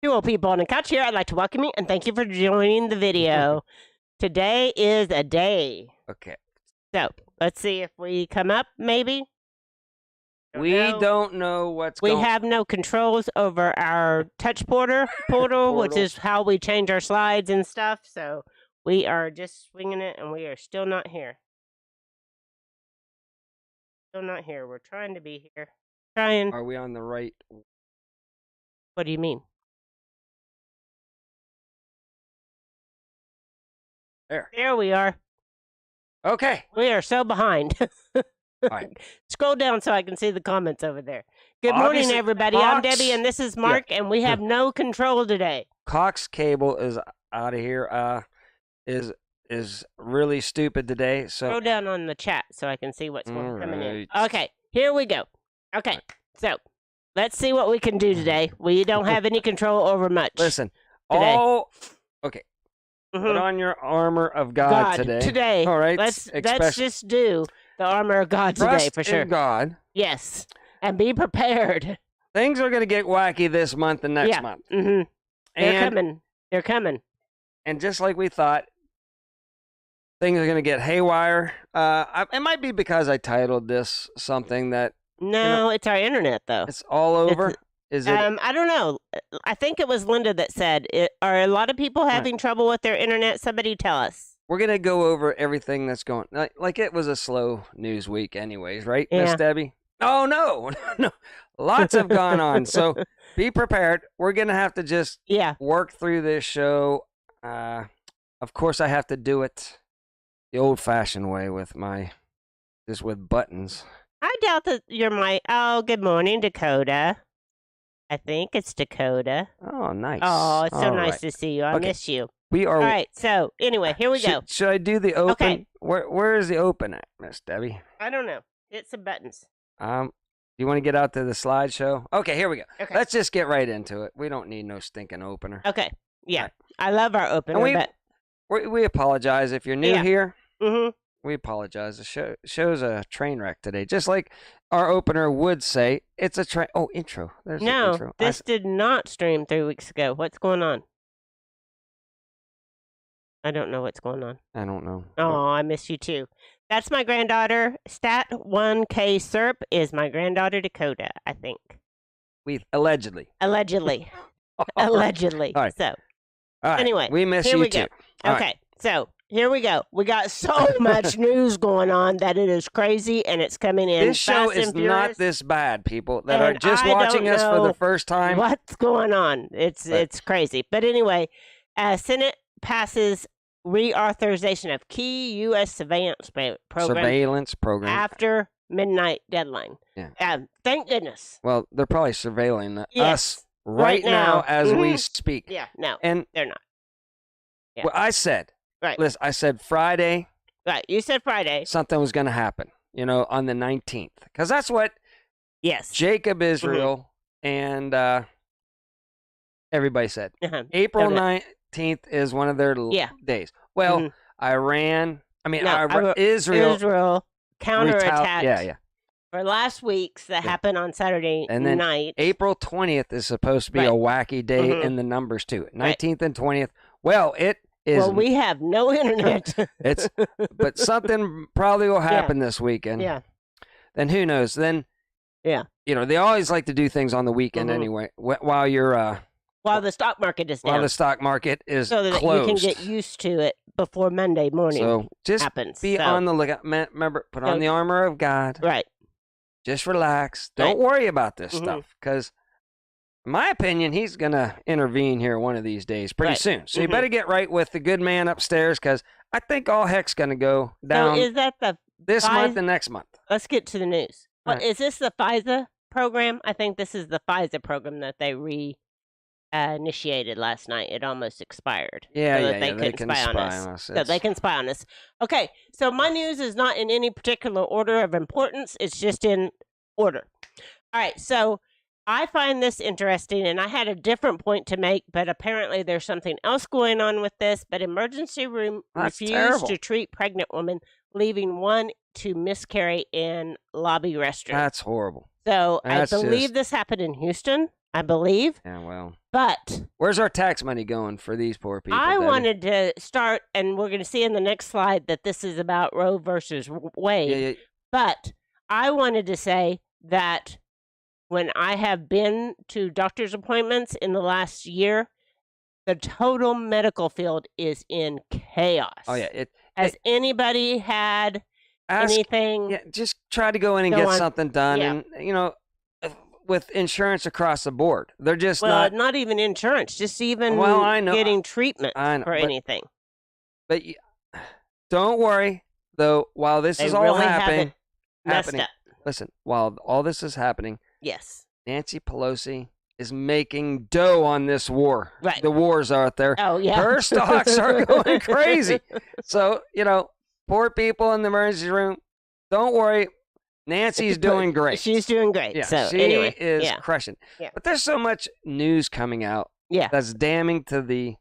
Two old people on a couch here. I'd like to welcome you and thank you for joining the video. Today is a day. Okay. So let's see if we come up, maybe. We don't know what's going on. We have no controls over our touch portal, which is how we change our slides and stuff. So we are just swinging it, and we are still not here. Still not here. We're trying to be here. Trying. Are we on the right? What do you mean? There we are. Okay. We are so behind. All right. Scroll down so I can see the comments over there. Good morning, everybody. I'm Debbie, and this is Mark, and we have no control today. Cox Cable is out of here. Is really stupid today. So scroll down on the chat so I can see what's coming in. Okay, here we go. Okay, so let's see what we can do today. We don't have any control over much. Listen, today. Okay. Put on your armor of God today. All right. Let's just do the armor of God today for sure. In God. Yes, and be prepared. Things are going to get wacky this month and next month. Mm-hmm. They're coming. They're coming. And just like we thought, things are going to get haywire. It might be because I titled this something that. No, it's our internet though. It's all over. Is it? I don't know. I think it was Linda that said, are a lot of people having trouble with their internet? Somebody tell us. We're going to go over everything that's going like it was a slow news week anyways, right, Yeah. Miss Debbie? Oh, no. Lots have gone on. So be prepared. We're going to have to just work through this show. Of course, I have to do it the old-fashioned way with with buttons. I doubt that you're oh, good morning, Dakota. I think it's Dakota. Oh, nice. Oh, it's so nice to see you. I miss you. We are. All right, so anyway, here we go. Should I do the open? Okay. Where is the open at, Miss Debbie? I don't know. It's some buttons. You want to get out to the slideshow? Okay, here we go. Okay. Let's just get right into it. We don't need no stinking opener. Okay. Yeah. Right. I love our opener, we apologize if you're new here. Mm-hmm. We apologize. The show's a train wreck today. Just like our opener would say, it's a train. Oh, intro. There's the intro. This did not stream 3 weeks ago. What's going on? I don't know what's going on. I don't know. Oh, I miss you too. That's my granddaughter. Stat 1K Serp is my granddaughter Dakota, I think. Allegedly. Allegedly. All right. So, all right. Anyway, we miss here you we too. Go. Okay, so here we go. We got so much news going on that it is crazy, and it's coming in. This show is not this bad, people that are just watching us for the first time. What's going on? It's crazy. But anyway, Senate passes reauthorization of key U.S. surveillance program after midnight deadline. Yeah. Thank goodness. Well, they're probably surveilling us right now as we speak. Yeah, no, and they're not. Yeah. Well, I said, listen, I said Friday. Right, you said Friday. Something was going to happen, on the 19th. Because that's what Jacob Israel and everybody said. April 19th is one of their days. Well, Israel counterattacked for last week's that happened on Saturday night. April 20th is supposed to be a wacky day in the numbers too. 19th and 20th. Well, it is. Well, we have no internet. But something probably will happen this weekend. Yeah. Then who knows? Then they always like to do things on the weekend anyway. While you're while the stock market is down. While the stock market is so that closed. You can get used to it before Monday morning. So just happens. Be on the lookout. Remember, put on the armor of God. Right. Just relax. Don't worry about this stuff. Because, in my opinion, he's going to intervene here one of these days pretty soon. So you better get right with the good man upstairs because I think all heck's going to go down so is that this month and next month. Let's get to the news. Is this the FISA program? I think this is the FISA program that they initiated last night. It almost expired. They can spy on us. So they can spy on us. Okay, so my news is not in any particular order of importance. It's just in order. All right, so I find this interesting, and I had a different point to make, but apparently there's something else going on with this. But emergency room refused to treat pregnant women, leaving one to miscarry in lobby restroom. That's horrible. So I believe this happened in Houston. I believe. Yeah, well. But where's our tax money going for these poor people? I wanted to start, and we're going to see in the next slide that this is about Roe versus Wade. Yeah. But I wanted to say that when I have been to doctor's appointments in the last year, the total medical field is in chaos. Oh, yeah. Has anybody had anything? Yeah, just try to go in and get something done. Yeah. And, with insurance across the board, they're just not even insurance, just even getting treatment for anything. But don't worry, though, while this is all happening, listen, while all this is happening, yes, Nancy Pelosi is making dough on this war. Right. The wars out there. Oh, yeah. Her stocks are going crazy. So, poor people in the emergency room, don't worry. Nancy's doing great. She's doing great. Yeah, so she anyway, is crushing. Yeah. But there's so much news coming out that's damning to the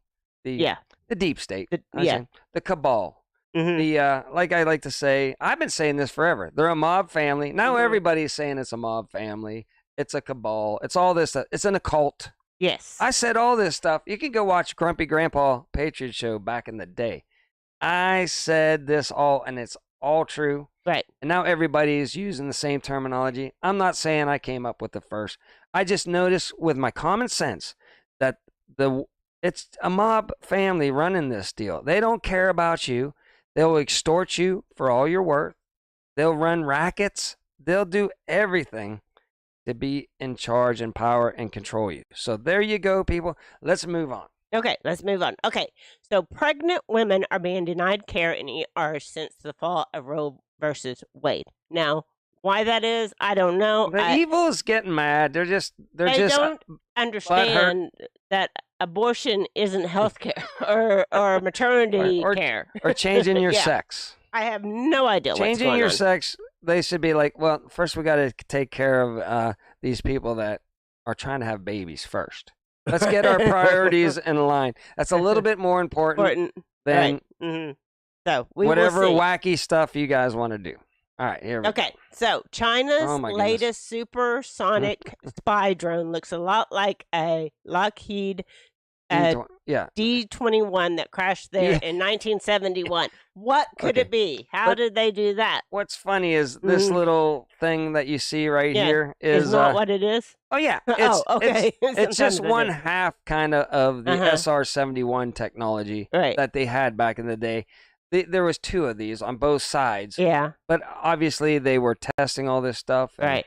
deep state. The cabal. Mm-hmm. Like I like to say, I've been saying this forever. They're a mob family. Now everybody's saying it's a mob family. It's a cabal. It's all this stuff. It's an occult. Yes. I said all this stuff. You can go watch Grumpy Grandpa Patriot show back in the day. I said this all, and it's all true. Right. And now everybody is using the same terminology. I'm not saying I came up with it first. I just noticed with my common sense that it's a mob family running this deal. They don't care about you. They'll extort you for all you're worth. They'll run rackets. They'll do everything to be in charge and power and control you. So there you go, people. Let's move on. Okay, let's move on. Okay, so pregnant women are being denied care in ER since the fall of Roe versus Wade. Now, why that is, I don't know. The evil is getting mad. They don't understand that abortion isn't health care or maternity care. Or changing your sex. I have no idea what's going on. Changing your sex, they should be like, well, first we got to take care of these people that are trying to have babies first. Let's get our priorities in line. That's a little bit more important than so whatever wacky stuff you guys want to do. All right, here we go. Okay, so China's latest supersonic spy drone looks a lot like a Lockheed D-21 that crashed there in 1971. What could it be? How did they do that? What's funny is this little thing that you see right here is not what it is. Oh yeah, it's just one half kind of the SR-71 technology that they had back in the day. There was two of these on both sides. Yeah, but obviously they were testing all this stuff. Right.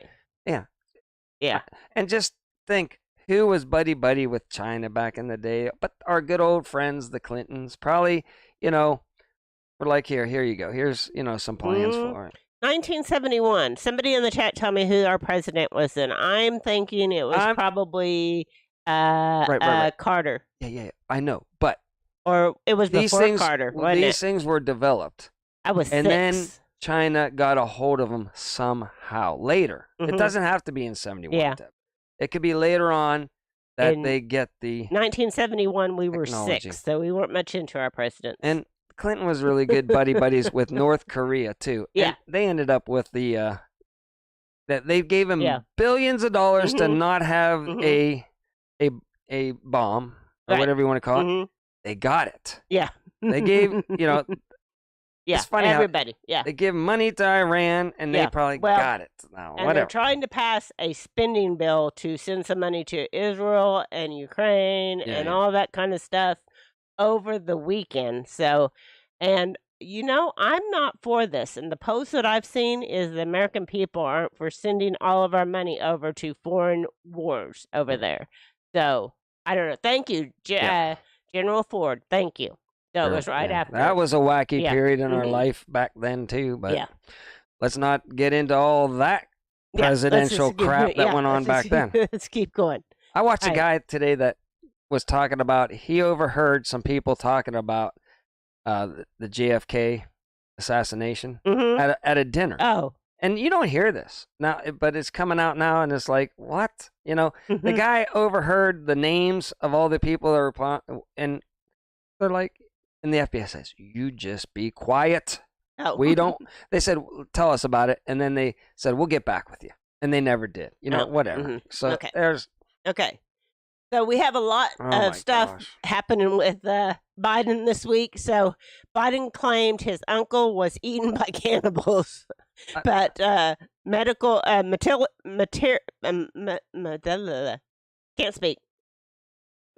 Yeah. And just think. Who was buddy-buddy with China back in the day? But our good old friends, the Clintons, probably, were like, here you go. Here's, some plans for it. 1971. Somebody in the chat tell me who our president was then. I'm thinking it was probably Carter. Yeah, I know. But or it was before Carter, wasn't it? These things were developed. I was 6. And then China got a hold of them somehow later. It doesn't have to be in 71. Yeah. It could be later on that they get the 1971, we were 6, so we weren't much into our presidents. And Clinton was really good buddies with North Korea, too. Yeah. And they ended up with that they gave him billions of dollars to not have a bomb, or whatever you want to call it. They got it. Yeah. They gave, it's funny everybody. They give money to Iran, and they probably got it. Now, and they're trying to pass a spending bill to send some money to Israel and Ukraine and all that kind of stuff over the weekend. So, and I'm not for this. And the post that I've seen is the American people aren't for sending all of our money over to foreign wars over there. So, I don't know. Thank you, General Ford. Thank you. So it was right after. That was a wacky period in our life back then, too. But let's not get into all that presidential crap that went on back then. Let's keep going. I watched a guy today that was talking about, he overheard some people talking about the JFK assassination at a dinner. Oh. And you don't hear this now, but it's coming out now, and it's like, what? The guy overheard the names of all the people that were, and they're like, and the FBI says, you just be quiet. Oh. We don't, they said, tell us about it. And then they said, we'll get back with you. And they never did, whatever. So there's Okay. So we have a lot of stuff happening with Biden this week. So Biden claimed his uncle was eaten by cannibals, but medical can't speak.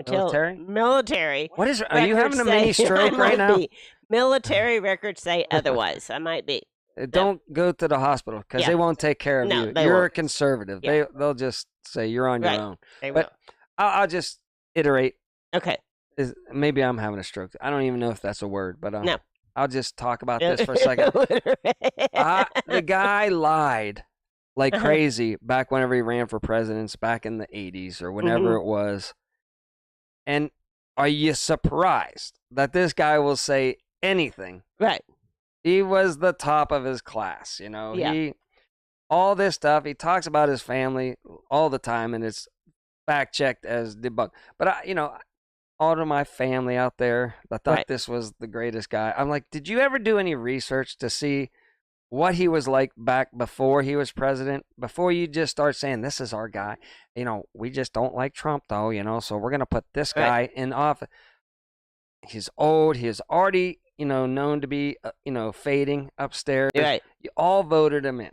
Military. What is? Are you having a mini stroke right now? Military records say otherwise. I might be. Don't go to the hospital because they won't take care of you. You're a conservative. Yeah. They'll just say you're on your own. They will. I'll just iterate. Okay. Maybe I'm having a stroke. I don't even know if that's a word, but no. I'll just talk about this for a second. The guy lied like crazy back whenever he ran for president back in the 80s or whenever it was. And are you surprised that this guy will say anything? Right. He was the top of his class, you know. Yeah. All this stuff. He talks about his family all the time, and it's fact checked as debunked. But all of my family out there that thought this was the greatest guy. I'm like, did you ever do any research to see what he was like back before he was president? Before you just start saying this is our guy. We just don't like Trump though. So we're gonna put this guy in office. He's old. He's already known to be fading upstairs. Right. You all voted him in.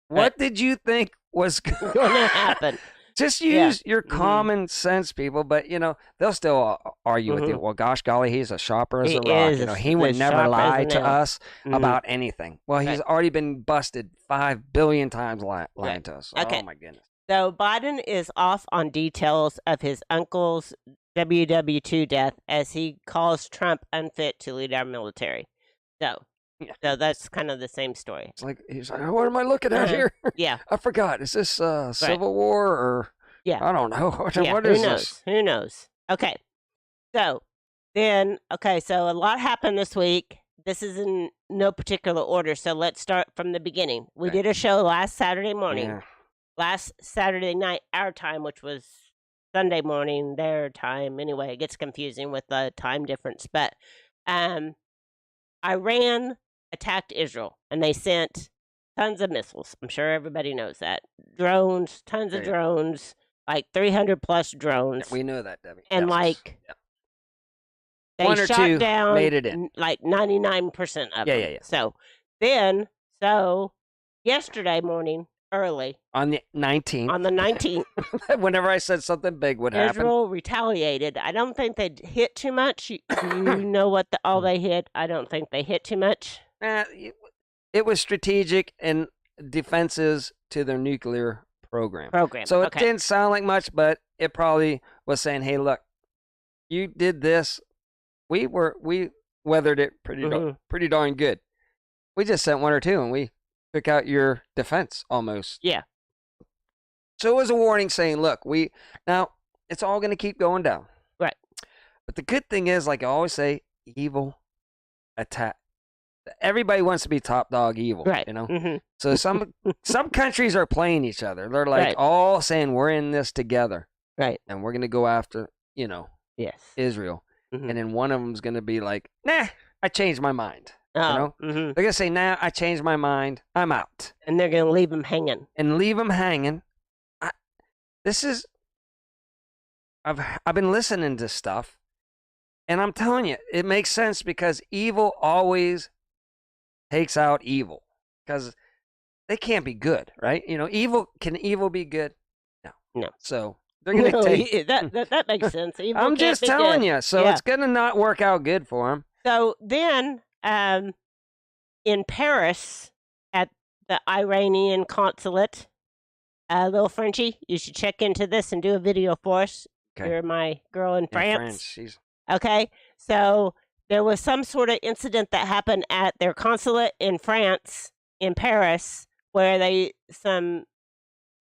What did you think was going to happen? Just use your common sense, people. But they'll still argue with you. Well, gosh golly, he's a sharper as a rock. He would never lie to us about anything. Well, he's already been busted 5 billion times lying to us. Okay. Oh my goodness. So Biden is off on details of his uncle's WW2 death as he calls Trump unfit to lead our military. So that's kind of the same story. It's like, he's like, what am I looking at here? Yeah. I forgot. Is this Civil War or? Yeah. I don't know. What is this? Who knows? Okay. So so a lot happened this week. This is in no particular order. So let's start from the beginning. We did a show last Saturday morning. Yeah. Last Saturday night, our time, which was Sunday morning, their time. Anyway, it gets confusing with the time difference. But Iran attacked Israel, and they sent tons of missiles. I'm sure everybody knows that. Drones, tons of drones, like 300 plus drones. We know that, Debbie. And they one or shot two down made it in. Like 99% of them. Yeah. So yesterday morning, early. On the 19th. Whenever I said something big would happen. Israel retaliated. I don't think they hit too much. You know what all they hit? I don't think they hit too much. It was strategic and defenses to their nuclear program. So it didn't sound like much, but it probably was saying, hey, look, you did this. We weathered it pretty darn good. We just sent one or two, and we took out your defense almost. Yeah. So it was a warning saying, look, now it's all going to keep going down. Right. But the good thing is, like I always say, evil attack. Everybody wants to be top dog evil, right? So some countries are playing each other. They're like all saying we're in this together, right? And we're going to go after, Israel. And then one of them's going to be like, nah, I changed my mind. Oh, They're going to say, nah, I changed my mind. I'm out. And they're going to leave them hanging. I've been listening to stuff, and I'm telling you, it makes sense because evil always takes out evil because they can't be good, right? Can evil be good? No. So they're going to take that makes sense. Evil I'm just telling you. So it's going to not work out good for them. So then, in Paris, at the Iranian consulate, little Frenchie, you should check into this and do a video for us. Okay. You're my girl in France. Okay, so there was some sort of incident that happened at their consulate in France, in Paris, where some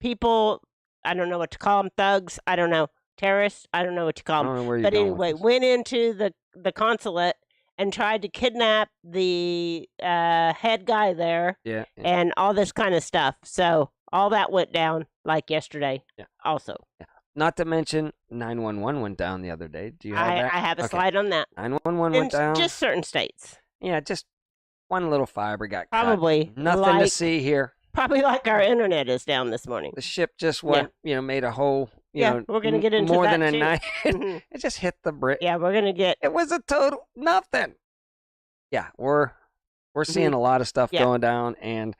people, I don't know what to call them, thugs, I don't know, terrorists, I don't know what to call them. But anyway, went into the consulate and tried to kidnap the head guy there and all this kind of stuff. So all that went down like yesterday also. Yeah. Not to mention 911 went down the other day. Do you have that? I have a slide on that. 911 went down. Just certain states. Yeah, just one little fiber got probably cut. Nothing to see here. Probably like our internet is down this morning. The ship just went, made a whole we're gonna get into more that than a too. night. It just hit the brick. Yeah, we're gonna get. It was a total nothing. Yeah, we're seeing a lot of stuff going down, and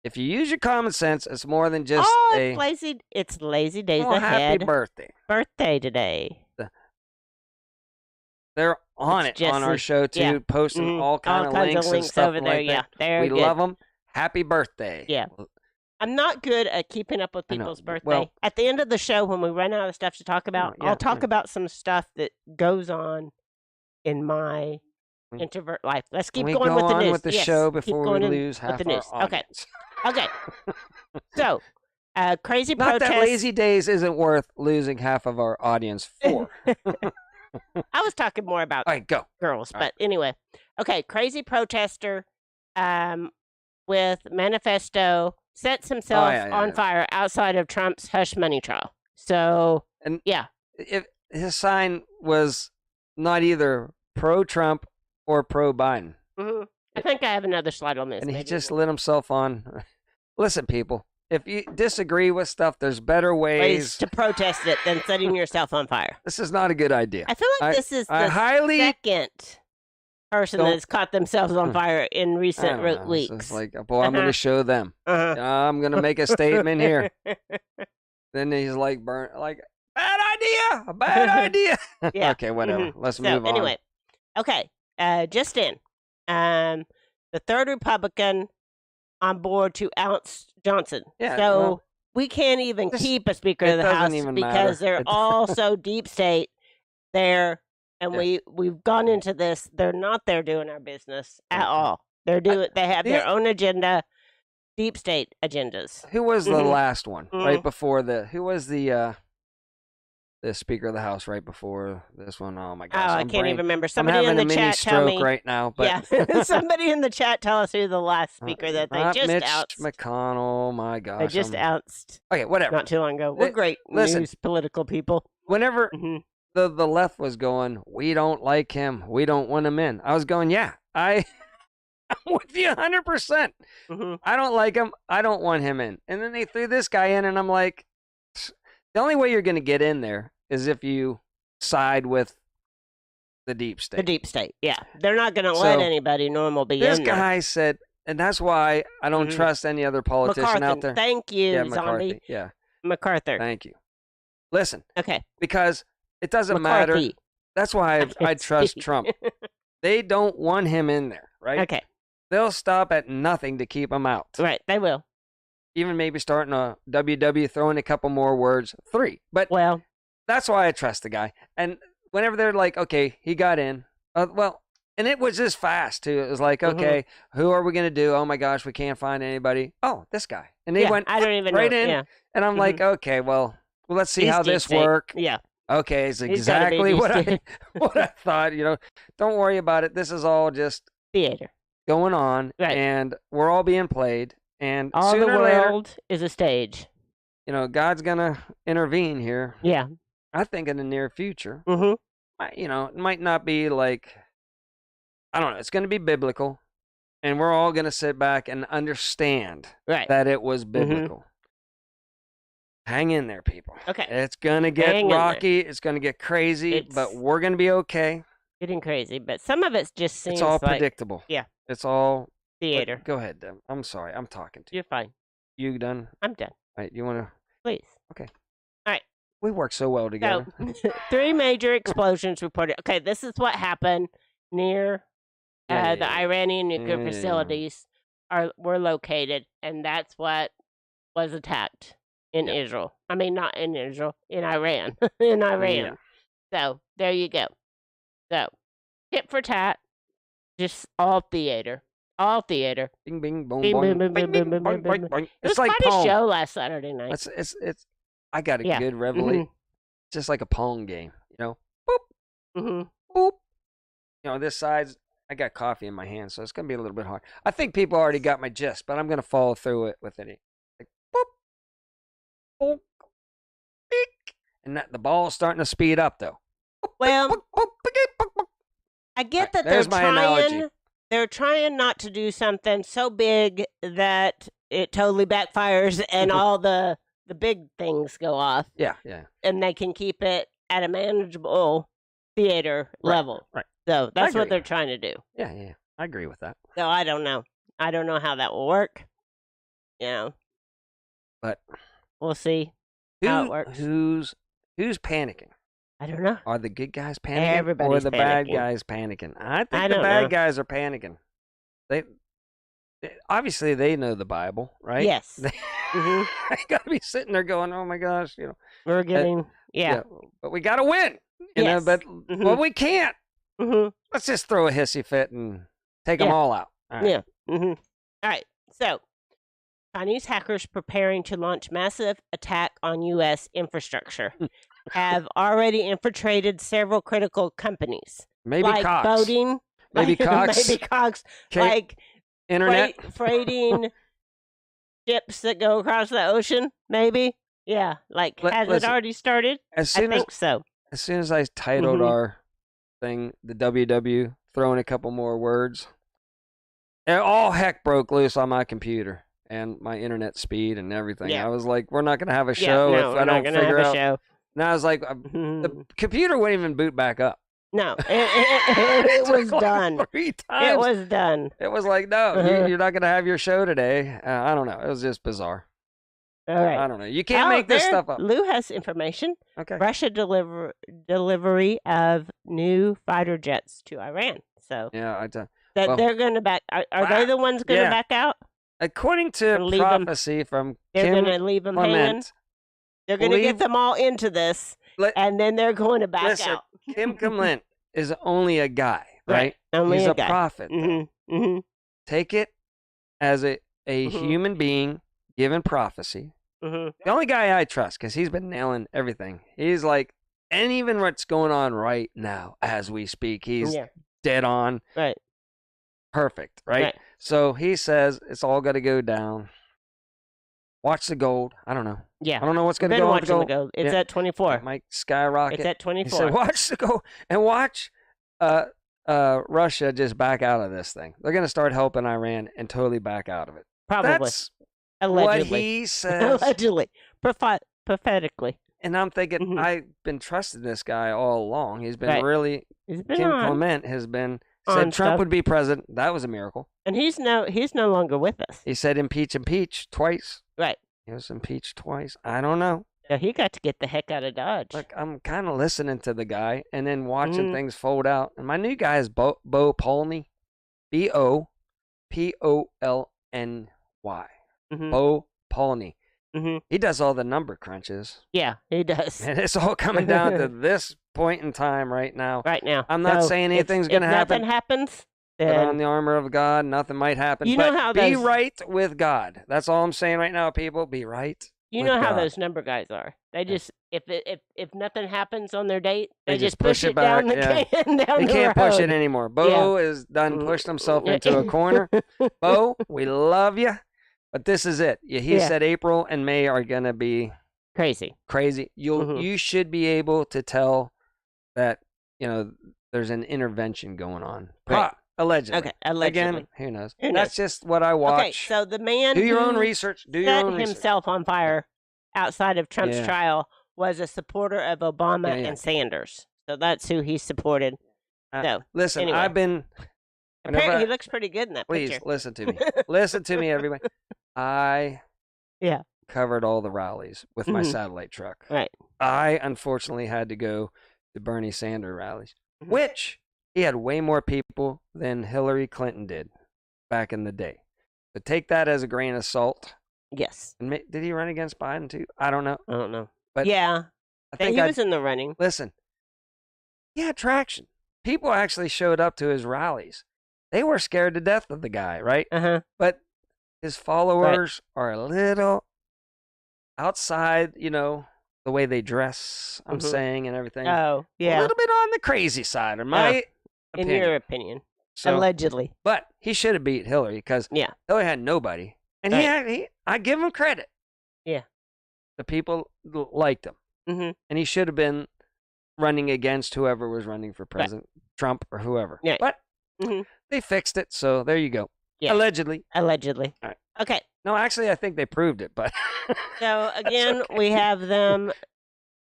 if you use your common sense, it's more than just lazy. It's lazy days ahead. Happy birthday today. They're on our show too, posting all kinds of links and stuff over there. Like that. We love them. Happy birthday. Yeah. I'm not good at keeping up with people's birthday. Well, at the end of the show, when we run out of stuff to talk about, I'll talk about some stuff that goes on in my introvert life. Let's keep going with the news. With the show before we lose half our audience. Okay. So, crazy protest. Not that lazy days isn't worth losing half of our audience for. I was talking more about girls, but anyway. Okay, crazy protester with manifesto sets himself on fire outside of Trump's hush money trial. So, if his sign was not either pro-Trump or pro-Biden. Mm-hmm. I think I have another slide on this. And he just lit himself on. Listen, people. If you disagree with stuff, there's better ways to protest it than setting yourself on fire. This is not a good idea. I feel like this is the second person that's caught themselves on fire in recent weeks. It's like, I'm going to show them. I'm going to make a statement here. Then he's like, bad idea. Yeah. Okay, whatever. Let's move on. Anyway, okay. Just in, the third Republican on board to oust Johnson. Yeah, so we can't even keep a Speaker of the House because they're all so deep state there. And we've gone into this. They're not there doing our business at all. They have their own agenda, deep state agendas. Who was the last one right before who was the Speaker of the House right before this one? Oh my gosh! I can't even remember. Somebody I'm having in the a mini chat tell me right now. But somebody in the chat tell us who the last speaker that they just Mitch ousted. McConnell. My gosh! They just ousted. Okay, whatever. Not too long ago. We're great news political people. Whenever the left was going, we don't like him. We don't want him in. I was going, I'm with you 100%. I don't like him. I don't want him in. And then they threw this guy in, and I'm like, the only way you're going to get in there is if you side with the deep state. The deep state, yeah. They're not going to let anybody normal be in there. This guy said, and that's why I don't trust any other politician out there. Thank you, yeah, zombie. MacArthur. Thank you. Listen. Okay. Because it doesn't matter. That's why I trust Trump. They don't want him in there, right? Okay. They'll stop at nothing to keep him out. Right, they will. Even maybe starting a WW, throwing a couple more words, 3. But that's why I trust the guy. And whenever they're like, okay, he got in. And it was just fast, too. It was like, okay, who are we going to do? Oh, my gosh, we can't find anybody. Oh, this guy. And they went I don't even right know. in. Yeah. And I'm like, okay, well, let's see how this works. Yeah. Okay, it's exactly what I thought. Don't worry about it. This is all just theater going on. Right. And we're all being played. And all sooner the world is a stage. God's gonna intervene here. Yeah, I think in the near future. It might not be like, I don't know. It's gonna be biblical, and we're all gonna sit back and understand that it was biblical. Hang in there, people. Okay, it's gonna get rocky. It's gonna get crazy, but we're gonna be okay. Getting crazy, but some of it just seems it's all predictable. Yeah, it's all. Theater. Go ahead, Deb. I'm sorry. I'm talking to you. You're fine. You done? I'm done. All right. You want to? Please. Okay. All right. We work so well together. So, 3 major explosions reported. Okay, this is what happened near the Iranian nuclear facilities were located, and that's what was attacked in Israel. I mean, not in Israel, in Iran. in Iran. So, there you go. So, tit for tat, just all theater. All theater. Bing, bing, boom, bing, boing. Bing, bing, bing, bing, bing, bing, bing. It was like quite a show last Saturday night. It's. I got a good revelation. Just like a Pong game, Boop. Boop. This side's. I got coffee in my hand, so it's gonna be a little bit hard. I think people already got my gist, but I'm gonna follow through it with it. Like, boop. Boop. Beep. And the ball's starting to speed up, though. Well, I get that they're trying not to do something so big that it totally backfires and all the the big things go off. Yeah. And they can keep it at a manageable theater level. Right. So that's what they're trying to do. Yeah. I agree with that. So I don't know. I don't know how that will work. But we'll see how it works. Who's panicking? I don't know. Are the good guys panicking? Everybody's or the panicking. Bad guys panicking? I think the bad guys are panicking. They obviously they know the Bible, right? Yes. They got to be sitting there going, "Oh my gosh, we're getting but we got to win, you know. But well, we can't. Let's just throw a hissy fit and take them all out." All right. Yeah. All right. So, Chinese hackers preparing to launch massive attack on U.S. infrastructure have already infiltrated several critical companies. Maybe like Cox. Boating. Maybe Cox. Maybe Cox. Like internet. Freighting ships that go across the ocean, maybe. Yeah. Like, has it already started? I think so. As soon as I titled our thing, the WW, throw in a couple more words, and all heck broke loose on my computer and my internet speed and everything. Yeah. I was like, we're not going to have a show if I don't figure out. Show. And I was like, the computer wouldn't even boot back up. No, it was done. Like 3 times. It was done. It was like, no, you're not going to have your show today. I don't know. It was just bizarre. All right. I don't know. You can't make this stuff up. Lou has information. Okay. Russia delivery of new fighter jets to Iran. So yeah, they're going to back. Are they the ones going to back out? According to prophecy from they're Kim going to leave them Clement, hanging. They're going to get them all into this, and then they're going to back out. Kim Clement is only a guy, right? Only He's a guy. Prophet. Take it as a human being given prophecy. The only guy I trust, because he's been nailing everything. He's like, and even what's going on right now as we speak, he's dead on. Right. Perfect, right? So he says it's all got to go down. Watch the gold. I don't know. Yeah. I don't know what's going to go on the gold. It's at 24. It might skyrocket. It's at 24. He said, watch the gold and watch Russia just back out of this thing. They're going to start helping Iran and totally back out of it. Probably. That's allegedly. what he says. Allegedly. Prophetically. And I'm thinking, I've been trusting this guy all along. He's been really, Kim Clement has been, said Trump would be president. That was a miracle. And he's no longer with us. He said impeach twice. Right. He was impeached twice. I don't know. Yeah, he got to get the heck out of Dodge. Look, I'm kind of listening to the guy and then watching things fold out. And my new guy is Bo Polny. Bopolny. Bo Polny. He does all the number crunches. Yeah, he does. And it's all coming down to this point in time right now. Right now. I'm not saying anything's going to happen. If nothing happens, put on the armor of God. Nothing might happen. You know how be right with God. That's all I'm saying right now, people. Be right. You know how those number guys are. They just if nothing happens on their date, they just push it down the can down They the can't road. push it anymore. Bo is done pushed himself into a corner. Bo, we love you, but this is it. He said April and May are gonna be crazy. You should be able to tell that there's an intervention going on. Right. Allegedly. Okay, allegedly. Again, who knows? That's just what I watch. Okay, so the man do your own research. Set himself on fire outside of Trump's trial was a supporter of Obama and Sanders. So that's who he supported. Listen, anyway. I've been. Apparently, he looks pretty good in that picture. Please listen to me. Listen to me, everybody. I covered all the rallies with my satellite truck. Right. I unfortunately had to go to Bernie Sanders rallies, which he had way more people than Hillary Clinton did back in the day. But take that as a grain of salt. Yes. And did he run against Biden too? I don't know. I don't know. But I think he was in the running. Listen, he had traction. People actually showed up to his rallies. They were scared to death of the guy, right? But his followers are a little outside, the way they dress, I'm saying, and everything. Oh, yeah. A little bit on the crazy side, in my opinion. In your opinion. So, allegedly. But he should have beat Hillary because Hillary had nobody. And I give him credit. Yeah. The people liked him. And he should have been running against whoever was running for president, Trump or whoever. Yeah. But they fixed it, so there you go. Yeah. Allegedly. Allegedly. All right. Okay. No, actually, I think they proved it, but so again, okay. We have them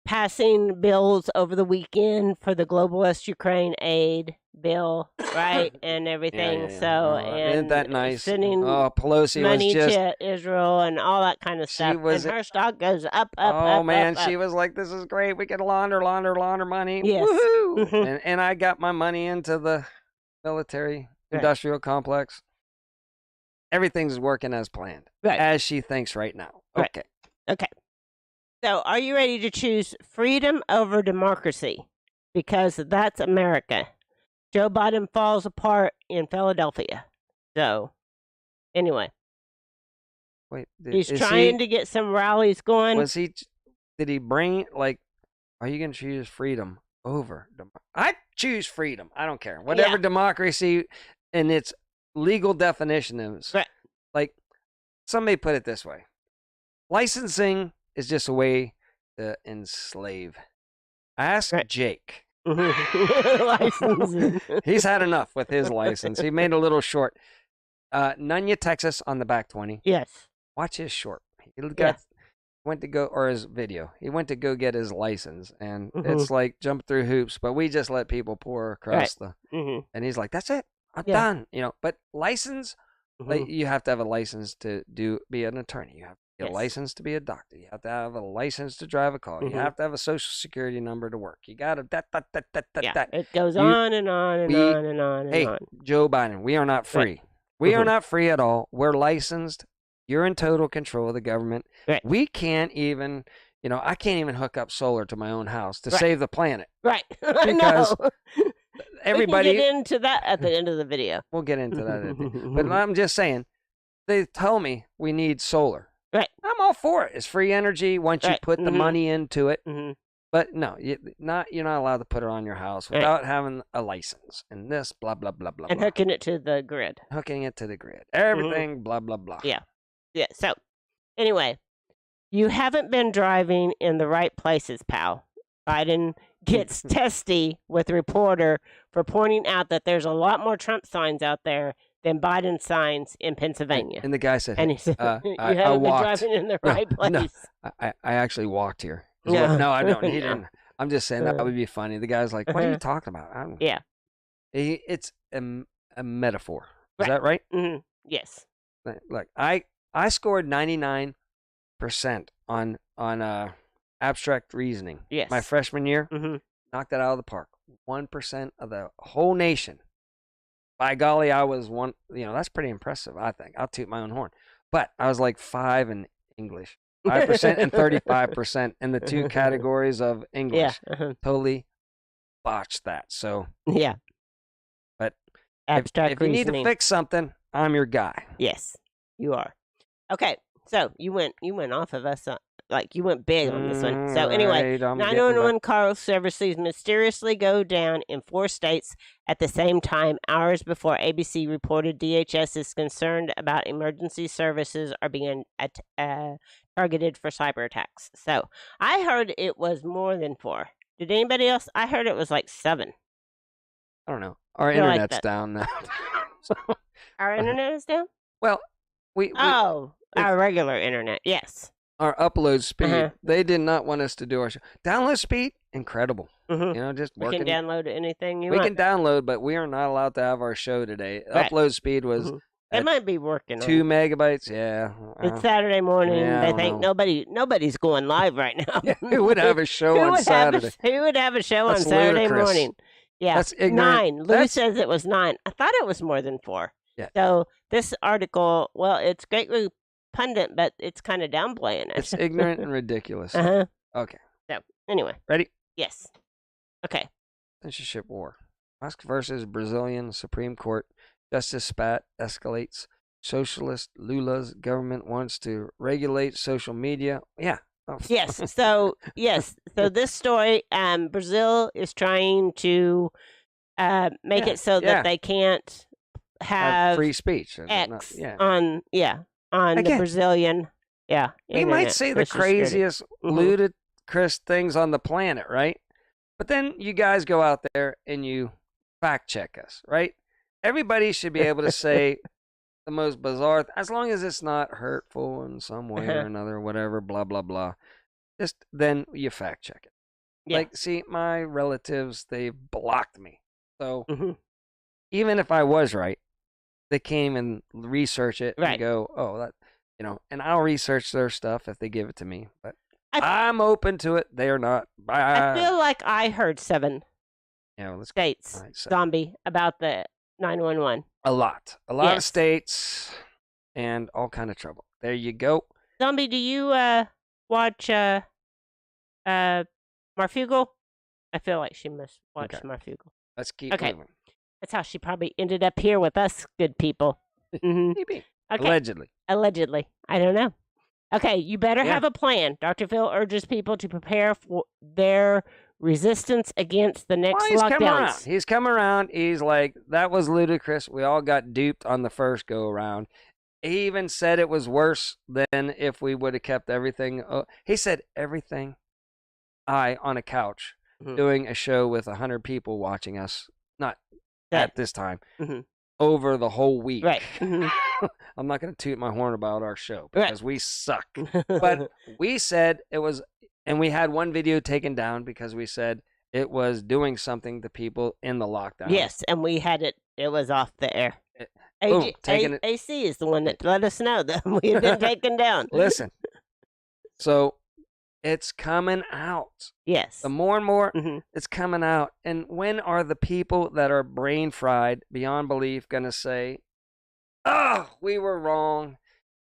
passing bills over the weekend for the globalist Ukraine aid bill, right, and everything. Yeah. So, and isn't that nice? Sending Pelosi money was just to Israel and all that kind of stuff. And her stock goes up, up. Man, up. She was like, "This is great. We can launder money." Yes. Woohoo! Mm-hmm. And I got my money into the military industrial complex. Everything's working as planned, as she thinks right now. Okay. Okay. So, are you ready to choose freedom over democracy? Because that's America. Joe Biden falls apart in Philadelphia. So, anyway. Wait, he's trying to get some rallies going. Did he bring, like, are you going to choose freedom over democracy? I choose freedom. I don't care. Whatever democracy in its legal definition is. Right. Like, somebody put it this way. Licensing is just a way to enslave. Ask Jake. Licensing. He's had enough with his license. He made a little short. Nunya, Texas on the back 20. Yes. Watch his short. Went to go, or his video. He went to go get his license, and it's like jump through hoops, but we just let people pour across the. And he's like, "That's it. I'm done." But license, like, you have to have a license to be an attorney. You have to get a license to be a doctor. You have to have a license to drive a car. You have to have a social security number to work. You got to that. It goes on and on and on and on and on. Joe Biden, we are not free. We are not free at all. We're licensed. You're in total control of the government. We can't even, I can't even hook up solar to my own house to save the planet. Right. Because everybody. We can get into that at the end of the video. We'll get into that. But I'm just saying, they tell me we need solar. Right. I'm all for it. It's free energy once you put the money into it. But no, you're not allowed to put it on your house without having a license. And this, blah, blah, blah, blah, and blah. hooking it to the grid. Everything, blah, blah, blah. Yeah. So, anyway, you haven't been driving in the right places, pal. Biden gets testy with a reporter for pointing out that there's a lot more Trump signs out there than Biden signs in Pennsylvania. And the guy said, and he said, you haven't been driving in the right place. No, I actually walked here. No, I don't. He didn't. I'm just saying that would be funny. The guy's like, what are you talking about? It's a metaphor. Is that right? Yes. Look, I scored 99% on abstract reasoning. Yes. My freshman year, knocked that out of the park. 1% of the whole nation. By golly, I was one. That's pretty impressive, I think. I'll toot my own horn. But I was like 5 in English. 5% and 35% in the two categories of English. Totally botched that. So but abstract if you need to fix something, I'm your guy. Yes, you are. Okay, so you went off of us. You went big on this one. So anyway, 911 call services mysteriously go down in 4 states at the same time, hours before ABC reported DHS is concerned about emergency services are being targeted for cyber attacks. So I heard it was more than 4. Did anybody else? I heard it was like 7. I don't know. Our internet's down now. Our internet is down? Well, our regular internet, yes. Our upload speed, they did not want us to do our show. Download speed, incredible. Just working. We can download anything you want. We can download, but we are not allowed to have our show today. Upload speed was... They might be working 2 megabytes, It's Saturday morning. They think nobody's going live right now. Who would have a show on Saturday? Who would have a show on Saturday morning? Yeah, that's ignorant. 9. Lou says it was 9. I thought it was more than 4. Yeah. So this article, it's greatly pundit, but it's kind of downplaying it. It's ignorant and ridiculous. Okay. So anyway. Ready? Yes. Okay. Censorship war. Musk versus Brazilian Supreme Court. Justice spat escalates. Socialist Lula's government wants to regulate social media. Yeah. Oh. Yes. So this story, Brazil is trying to make it so that they can't have free speech X on the Brazilian we might say the craziest ludicrous things on the planet, right? But then you guys go out there and you fact check us, right? Everybody should be able to say the most bizarre, as long as it's not hurtful in some way or another, whatever, blah, blah, blah. Just then you fact check it. Yeah. Like, see, my relatives, they blocked me. So even if I was right, they can't even research it and go, oh, that, and I'll research their stuff if they give it to me. But I'm open to it. They are not. I feel like I heard 7 states, zombie, about the 911. A lot of states and all kind of trouble. There you go. Zombie, do you watch Marfugal? I feel like she must watch Marfugal. Let's keep moving. That's how she probably ended up here with us good people. Maybe. Okay. Allegedly. I don't know. Okay, you better have a plan. Dr. Phil urges people to prepare for their resistance against the next lockdowns. He's come around. He's like, that was ludicrous. We all got duped on the first go around. He even said it was worse than if we would have kept everything. He said everything. On a couch doing a show with 100 people watching us. Not at this time. Over the whole week. Right. I'm not going to toot my horn about our show because we suck. But we said it was, and we had one video taken down because we said it was doing something to people in the lockdown. Yes, and we had it was off the air. AC is the one that let us know that we had been taken down. Listen, so it's coming out. Yes. The more and more it's coming out. And when are the people that are brain fried beyond belief going to say, oh, we were wrong.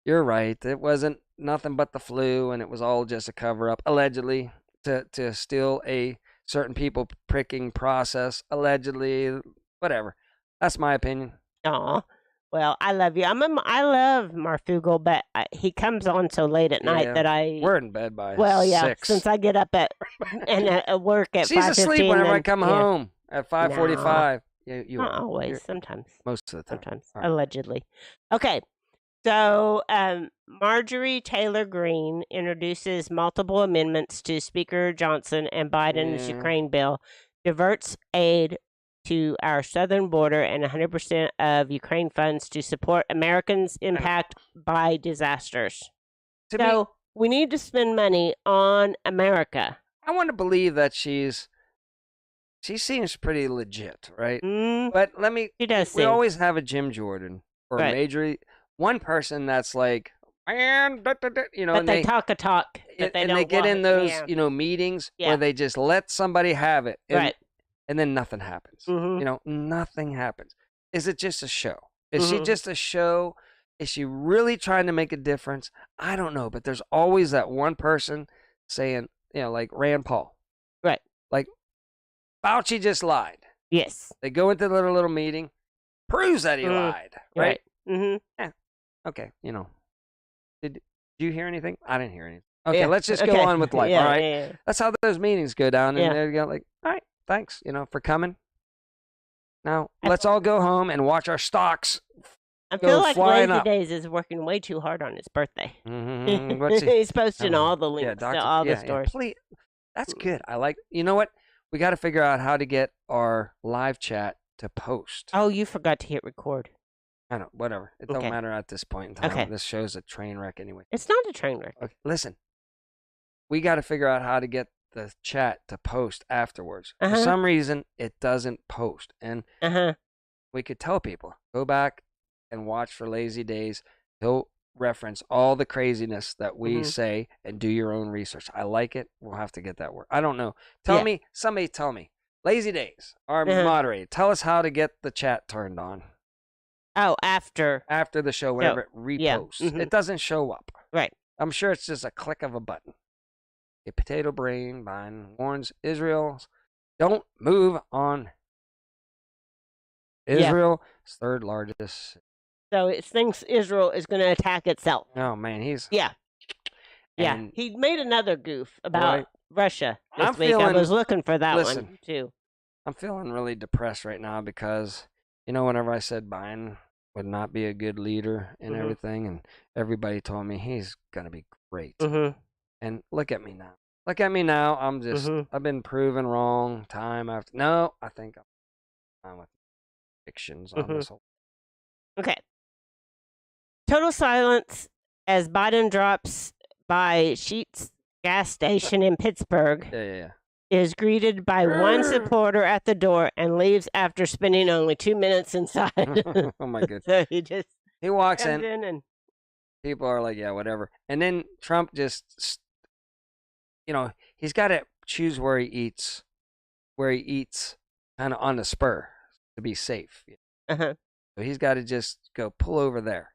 You're right. It wasn't nothing but the flu, and it was all just a cover-up, allegedly, to steal a certain people pricking process, allegedly, whatever. That's my opinion. Aw. Well, I love you. I love Marfugal, but he comes on so late at night that we're in bed by 6. Since I get up at work at 5:15. She's asleep whenever I come home at 5:45. No. Not always. Sometimes. Most of the time. Sometimes. Right. Allegedly. Okay. So Marjorie Taylor Greene introduces multiple amendments to Speaker Johnson and Biden's Ukraine bill, diverts aid to our southern border and 100% of Ukraine funds to support Americans impacted by disasters. We need to spend money on America. I want to believe that she seems pretty legit, right? But she does. We always have a Jim Jordan or a major one person that's like, man, but they talk a talk, and they get in those meetings where they just let somebody have it, and then nothing happens. Nothing happens. Is it just a show? Is she just a show? Is she really trying to make a difference? I don't know, but there's always that one person saying, like Rand Paul. Right. Like, Fauci just lied. Yes. They go into the little meeting, proves that he lied. Right? Mm-hmm. Okay, Did you hear anything? I didn't hear anything. Okay, let's just go on with life, all right? Yeah. That's how those meetings go down, and they go like, all right, thanks, for coming. Now, let's all go home and watch our stocks I feel like Lazy Days is working way too hard on his birthday. He's posting all the links to all the stores. Please. That's good. I like, you know what? We got to figure out how to get our live chat to post. Oh, you forgot to hit record. I don't, whatever. It don't matter at this point in time. Okay. This show's a train wreck anyway. It's not a train wreck. Okay, listen. We got to figure out how to get the chat to post afterwards. For some reason, it doesn't post. And we could tell people, go back and watch for Lazy Days. He'll reference all the craziness that we say and do your own research. I like it. We'll have to get that work. I don't know. Somebody tell me. Lazy Days, our moderator, tell us how to get the chat turned on. Oh, after the show, whenever it reposts. Yeah. It doesn't show up. Right. I'm sure it's just a click of a button. A potato brain Biden warns Israel, don't move on. Israel's third largest. So it thinks Israel is going to attack itself. Oh, man, he's... Yeah. Yeah, he made another goof about Russia this week. I was looking for that one, too. I'm feeling really depressed right now because... whenever I said Biden would not be a good leader and everything, and everybody told me he's going to be great. And look at me now. Look at me now. I'm just, I've been proven wrong time after. No, I think I'm fine with fictions on this whole. Okay. Total silence as Biden drops by Sheetz gas station in Pittsburgh. Yeah. Is greeted by one supporter at the door and leaves after spending only 2 minutes inside. Oh my goodness. So he walks in and people are like, yeah, whatever. And then Trump just, he's got to choose where he eats kind of on the spur to be safe. Uh-huh. So he's got to just go pull over there.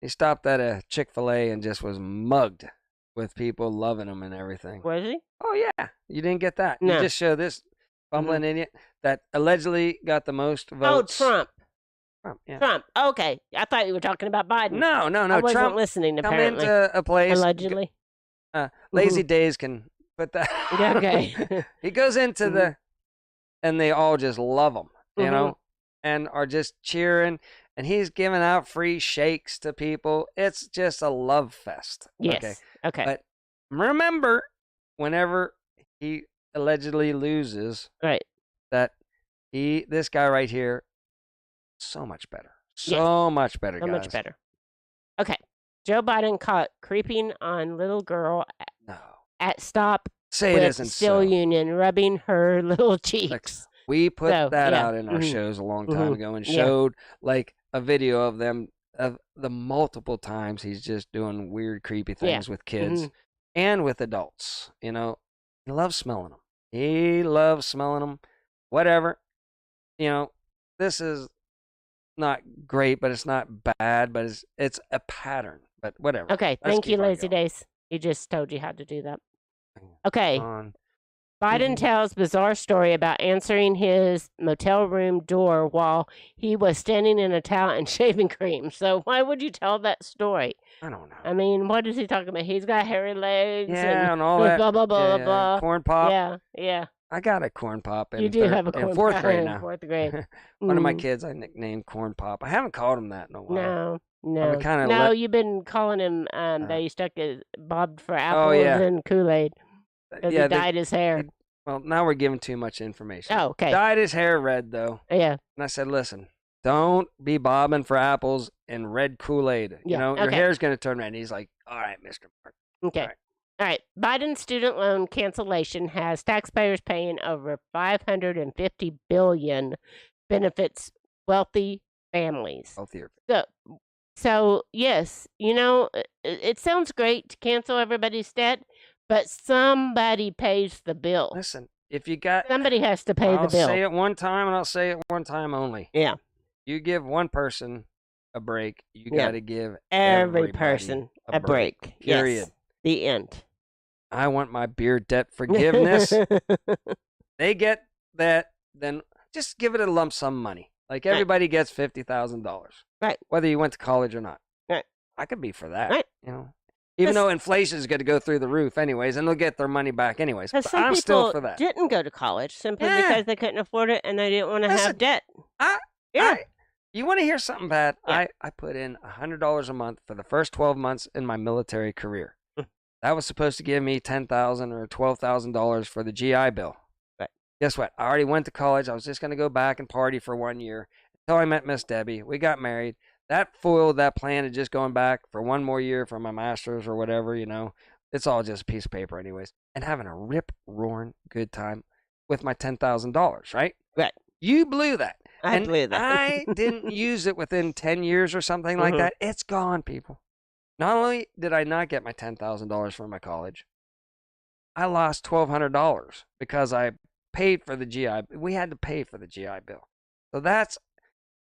He stopped at a Chick-fil-A and just was mugged with people loving him and everything. Was he? Oh, yeah. You didn't get that. No. You just show this bumbling idiot that allegedly got the most votes. Oh, Trump. Yeah. Trump. Okay. I thought you were talking about Biden. No. I wasn't Trump listening, apparently. Come into a place. Allegedly. Lazy Days can put that. Okay. He goes into and they all just love him, you know, and are just cheering. And he's giving out free shakes to people. It's just a love fest. Yes. Okay. But remember, whenever he allegedly loses, right, that this guy right here, so much better. So much better, guys. So much better. Okay. Joe Biden caught creeping on little girl at stop Steel Union, rubbing her little cheeks. We put that out in our shows a long time ago and showed like a video of them of the multiple times he's just doing weird, creepy things with kids and with adults. You know, he loves smelling them. He loves smelling them. Whatever. You know, this is not great, but it's not bad, but it's a pattern. But whatever. Okay, thank you, Lazy Days. He just told you how to do that. Okay. Biden tells bizarre story about answering his motel room door while he was standing in a towel and shaving cream. So why would you tell that story? I don't know. I mean, what is he talking about? He's got hairy legs and all that. Blah, blah, blah, blah. Corn pop. Yeah. I got a corn pop in, you do have a corn fourth pop grade now. Fourth grade. One of my kids I nicknamed Corn Pop. I haven't called him that in a while. No. You've been calling him that he stuck his bobbed for apples and Kool-Aid. Because he dyed his hair. Well, now we're giving too much information. Oh, okay. Dyed his hair red, though. Yeah. And I said, listen, don't be bobbing for apples and red Kool-Aid. You know, your hair's going to turn red. And he's like, all right, Mr. Mark. Okay. All right. Biden's student loan cancellation has taxpayers paying over $550 billion benefits wealthy families. Healthier. So yes, you know, it sounds great to cancel everybody's debt, but somebody pays the bill. Listen, if you got... Somebody has to pay the bill. I'll say it one time, and I'll say it one time only. Yeah. You give one person a break, you got to give every person a break. Period. Yes. The end. I want my beer debt forgiveness. They get that, then just give it a lump sum money. Like everybody gets $50,000. Right. Whether you went to college or not. Right. I could be for that. Right. You know. Even though inflation is going to go through the roof anyways, and they'll get their money back anyways. But some I'm people still for that. Didn't go to college simply because they couldn't afford it and they didn't want to have debt. You want to hear something bad? Yeah. I put in $100 a month for the first 12 months in my military career. That was supposed to give me $10,000 or $12,000 for the GI Bill. Right. Guess what? I already went to college. I was just going to go back and party for 1 year until I met Miss Debbie. We got married. That foiled that plan of just going back for 1 more year for my master's or whatever, you know. It's all just a piece of paper anyways. And having a rip-roaring good time with my $10,000, right? Right. You blew that. I blew that. I didn't use it within 10 years or something like that. It's gone, people. Not only did I not get my $10,000 from my college, I lost $1,200 because I paid for the GI. We had to pay for the GI Bill. So that's...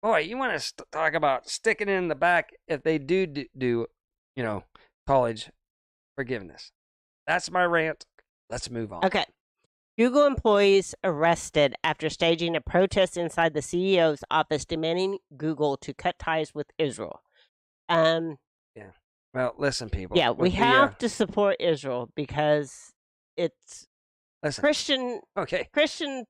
Boy, you want to talk about sticking it in the back if they do, you know, college forgiveness. That's my rant. Let's move on. Okay. Google employees arrested after staging a protest inside the CEO's office demanding Google to cut ties with Israel. Yeah. Well, listen, people. Yeah, we have to support Israel because it's Christian. Okay. Christian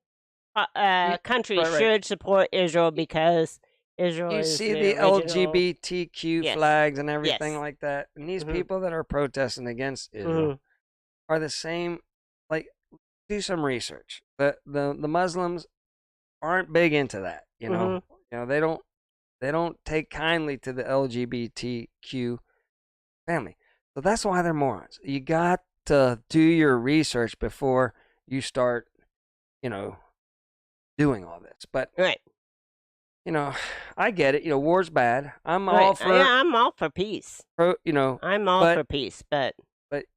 countries should support Israel because Israel you is see the LGBTQ flags and everything like that, and these people that are protesting against Israel are the same. Like, do some research. The Muslims aren't big into that. You know, they They don't take kindly to the LGBTQ family. So that's why they're morons. You got to do your research before you start, doing all this. But right. I get it. War's bad. I'm right. all for. Yeah, I'm all for peace. I'm all for peace, but it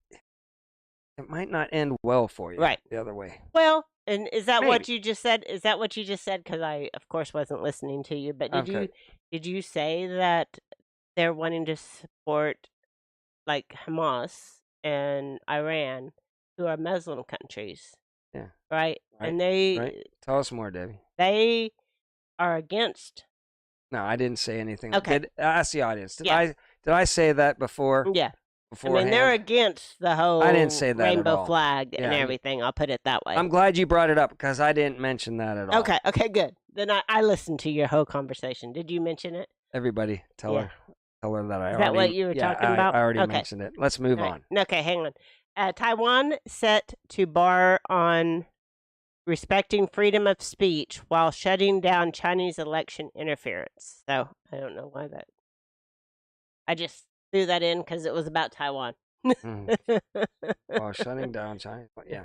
might not end well for you. Right. The other way. Well, and is that what you just said? Is that what you just said? Because I, of course, wasn't listening to you. But did you say that they're wanting to support like Hamas and Iran, who are Muslim countries? Yeah. Right. And they Tell us more, Debbie. They are against. No, I didn't say anything. Okay. Ask the audience. Did I say that before? Yeah. Beforehand? They're against the whole I didn't say that rainbow flag and everything. I'll put it that way. I'm glad you brought it up because I didn't mention that at all. Okay, good. Then I listened to your whole conversation. Did you mention it? Everybody, tell her that I already. Is that what you were talking about? I already mentioned it. Let's move on. Okay, hang on. Taiwan set to bar on respecting freedom of speech while shutting down Chinese election interference. So I don't know why that. I just threw that in because it was about Taiwan. While shutting down China. Yeah.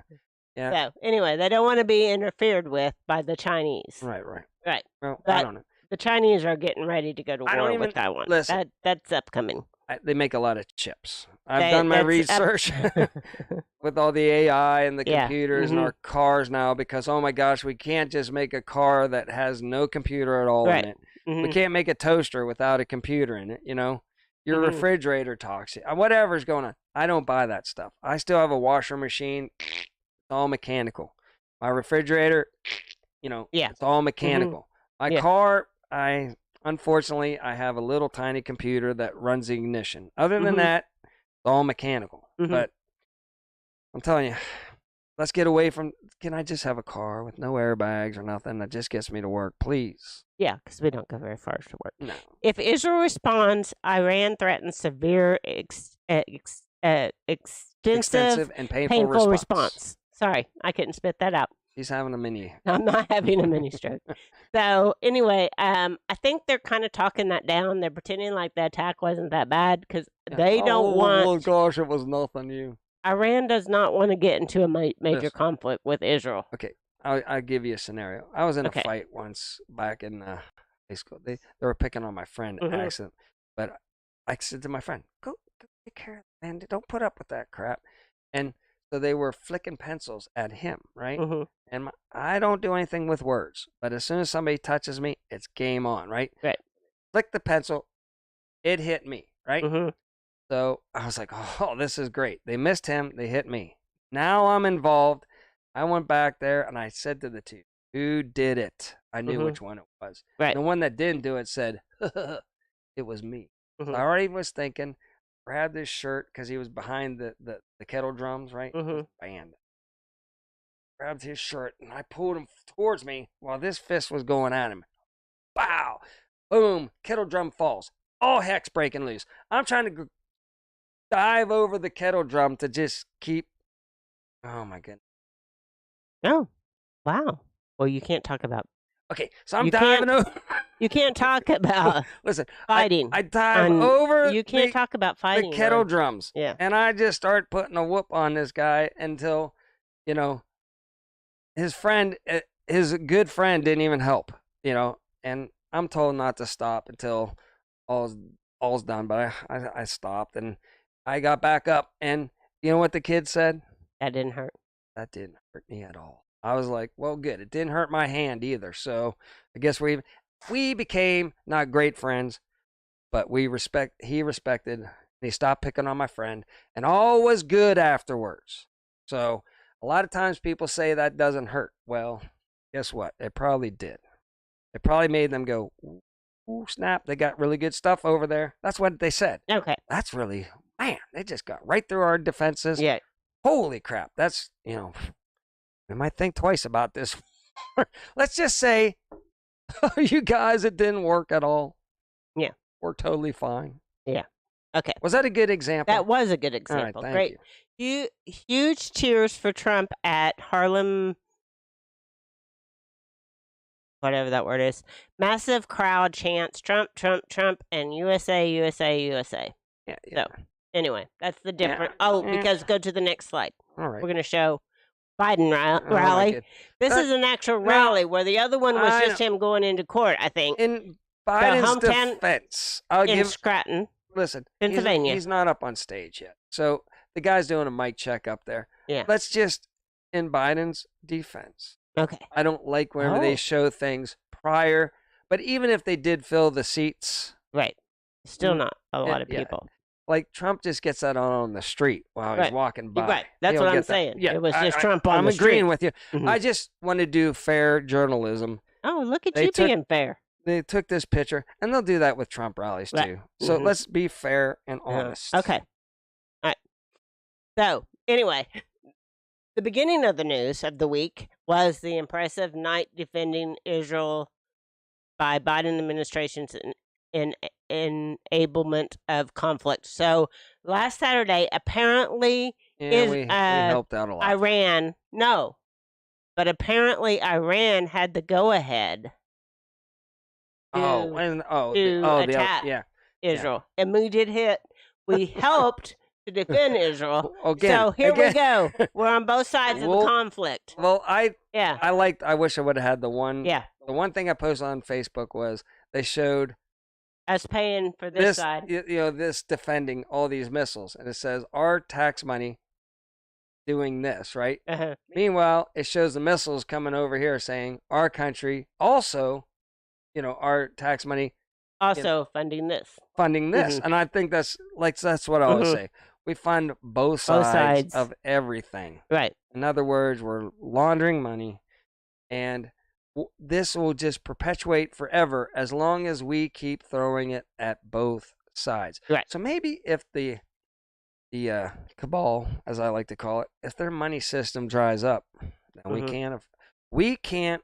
So anyway, they don't want to be interfered with by the Chinese. Right. Well, I don't know. The Chinese are getting ready to go to war with Taiwan. Listen, that's upcoming. They make a lot of chips. I've done my research with all the AI and the computers and our cars now because, oh my gosh, we can't just make a car that has no computer at all in it. We can't make a toaster without a computer in it, Your refrigerator talks. Whatever's going on. I don't buy that stuff. I still have a washer machine. It's all mechanical. My refrigerator, it's all mechanical. My car, unfortunately, I have a little tiny computer that runs the ignition. Other than that, it's all mechanical. But I'm telling you, let's get away from, can I just have a car with no airbags or nothing that just gets me to work, please? Yeah, because we don't go very far to work. No. If Israel responds, Iran threatens severe, extensive and painful response. Sorry, I couldn't spit that out. He's having a mini. I'm not having a mini stroke. So anyway, I think they're kind of talking that down. They're pretending like the attack wasn't that bad because they don't want. Oh gosh, it was nothing. Iran does not want to get into a major conflict with Israel. Okay, I'll give you a scenario. I was in a fight once back in high school. They were picking on my friend accident, but I said to my friend, "Go take care of it, man. Don't put up with that crap." And so they were flicking pencils at him, right? And I don't do anything with words, but as soon as somebody touches me, it's game on, right? Right. Flick the pencil, it hit me, right? So I was like, oh, this is great. They missed him, they hit me. Now I'm involved. I went back there and I said to the two, who did it? I knew which one it was. Right. The one that didn't do it said, it was me. So I already was thinking, grabbed his shirt because he was behind the kettle drums, right? Band. Grabbed his shirt and I pulled him towards me while this fist was going at him. Bow! Boom! Kettle drum falls. All heck's breaking loose. I'm trying to dive over the kettle drum to just keep. Oh my goodness. Oh, wow. Well, you can't talk about. Okay, so I'm diving over. You can't talk about. Listen, fighting. I dive over. You can't talk about fighting. The kettle drums. Yeah. And I just start putting a whoop on this guy until, his friend, his good friend, didn't even help. And I'm told not to stop until all's done. But I stopped and I got back up. And you know what the kid said? That didn't hurt. That didn't hurt me at all. I was like, well, good. It didn't hurt my hand either. So I guess we became not great friends, but he respected, he stopped picking on my friend, and all was good afterwards. So a lot of times people say that doesn't hurt. Well, guess what? It probably did. It probably made them go, ooh, snap. They got really good stuff over there. That's what they said. Okay. That's really, man, they just got right through our defenses. Yeah. Holy crap. That's, we might think twice about this. Let's just say, you guys, it didn't work at all. Yeah. We're totally fine. Yeah. Okay. Was that a good example? That was a good example. All right, great. Huge cheers for Trump at Harlem. whatever that word is. Massive crowd chants Trump, Trump, Trump, and USA, USA, USA. Yeah. So, anyway, that's the difference. Because go to the next slide. All right. We're going to show Biden rally. This is an actual rally where the other one was just him going into court, I think. In Biden's defense, I'll give Scranton. Listen, Pennsylvania. He's not up on stage yet. So the guy's doing a mic check up there. Yeah. Let's just, in Biden's defense. Okay. I don't like whenever they show things prior, but even if they did fill the seats. Right. Still not a lot of people. Like Trump just gets that on the street while he's walking by. Right. That's what I'm saying. Yeah. It was just Trump on the street. I'm agreeing with you. Mm-hmm. I just want to do fair journalism. Oh, look at you being fair. They took this picture, and they'll do that with Trump rallies too. Right. So let's be fair and honest. Okay. All right. So, anyway, the beginning of the news of the week was the impressive night defending Israel by Biden administration's enablement of conflict. So, last Saturday, apparently, we helped out a lot. Apparently Iran had the go-ahead to attack Israel. Yeah. And we did hit. We helped to defend Israel. Again, so here we go. We're on both sides of the conflict. Well, I wish I would have had the one. Yeah. The one thing I posted on Facebook was they showed us paying for this side. This defending all these missiles, and it says our tax money doing this, right? Uh-huh. Meanwhile, it shows the missiles coming over here saying our country also. Our tax money also funding this. Mm-hmm. And I think that's what I always say. We fund both sides of everything. Right. In other words, we're laundering money, and this will just perpetuate forever as long as we keep throwing it at both sides. Right. So maybe if the cabal, as I like to call it, if their money system dries up, then we can't